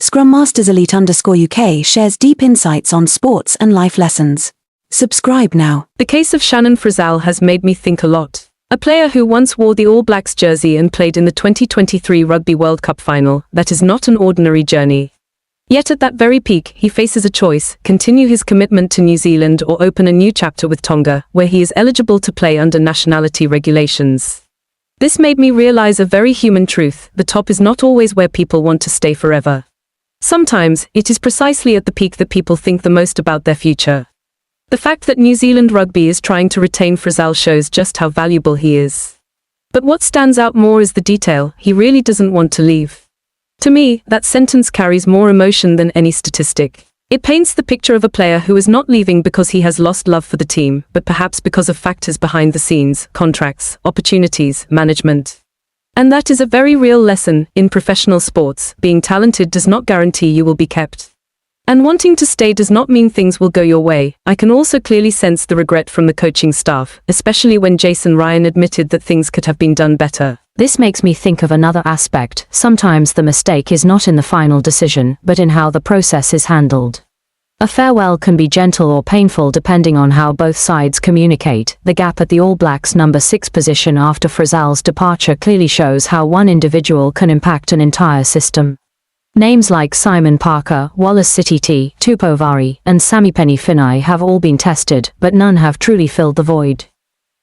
Scrum Masters Elite_UK shares deep insights on sports and life lessons. Subscribe now. The case of Shannon Frizell has made me think a lot. A player who once wore the All Blacks jersey and played in the 2023 Rugby World Cup final, that is not an ordinary journey. Yet at that very peak, he faces a choice: continue his commitment to New Zealand or open a new chapter with Tonga, where he is eligible to play under nationality regulations. This made me realize a very human truth: the top is not always where people want to stay forever. Sometimes, it is precisely at the peak that people think the most about their future. The fact that New Zealand Rugby is trying to retain Frizell shows just how valuable he is. But what stands out more is the detail: he really doesn't want to leave. To me, that sentence carries more emotion than any statistic. It paints the picture of a player who is not leaving because he has lost love for the team, but perhaps because of factors behind the scenes: contracts, opportunities, management. And that is a very real lesson in professional sports. Being talented does not guarantee you will be kept. And wanting to stay does not mean things will go your way. I can also clearly sense the regret from the coaching staff, especially when Jason Ryan admitted that things could have been done better. This makes me think of another aspect. Sometimes the mistake is not in the final decision, but in how the process is handled. A farewell can be gentle or painful depending on how both sides communicate. The gap at the All Blacks' number 6 position after Frizell's departure clearly shows how one individual can impact an entire system. Names like Simon Parker, Wallace Sititi, Tupovari, and Samipeni Finai have all been tested, but none have truly filled the void.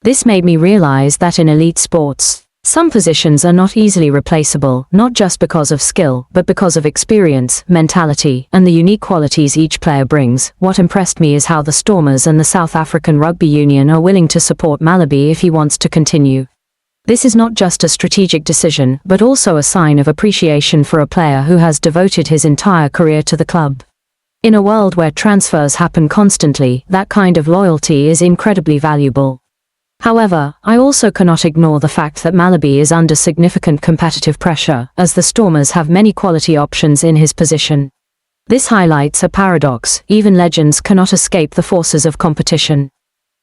This made me realize that in elite sports, some positions are not easily replaceable, not just because of skill, but because of experience, mentality, and the unique qualities each player brings. What impressed me is how the Stormers and the South African Rugby Union are willing to support Malabi if he wants to continue. This is not just a strategic decision, but also a sign of appreciation for a player who has devoted his entire career to the club. In a world where transfers happen constantly, that kind of loyalty is incredibly valuable. However, I also cannot ignore the fact that Malabi is under significant competitive pressure, as the Stormers have many quality options in his position. This highlights a paradox: even legends cannot escape the forces of competition.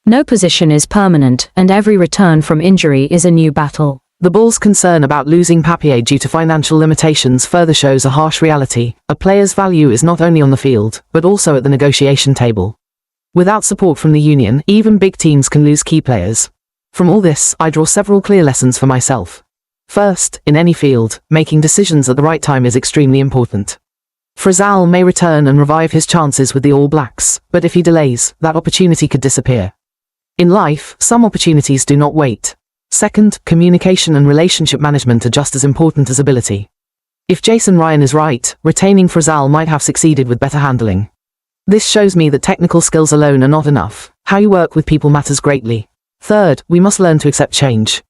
No position is permanent, and every return from injury is a new battle. The Bulls' concern about losing Papier due to financial limitations further shows a harsh reality. A player's value is not only on the field, but also at the negotiation table. Without support from the union, even big teams can lose key players. From all this, I draw several clear lessons for myself. First, in any field, making decisions at the right time is extremely important. Frizell may return and revive his chances with the All Blacks, but if he delays, that opportunity could disappear. In life, some opportunities do not wait. Second, communication and relationship management are just as important as ability. If Jason Ryan is right, retaining Frizell might have succeeded with better handling. This shows me that technical skills alone are not enough. How you work with people matters greatly. Third, we must learn to accept change.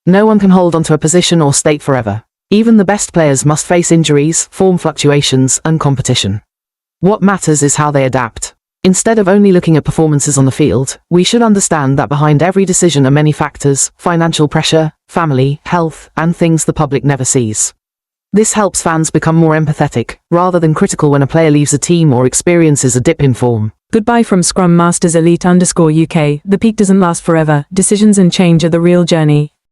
No one can hold onto a position or state forever. Even the best players must face injuries, form fluctuations, and competition. What matters is how they adapt. Instead of only looking at performances on the field, we should understand that behind every decision are many factors: financial pressure, family, health, and things the public never sees. This helps fans become more empathetic, rather than critical when a player leaves a team or experiences a dip in form. Goodbye from Scrum Masters Elite_UK. The peak doesn't last forever. Decisions and change are the real journey.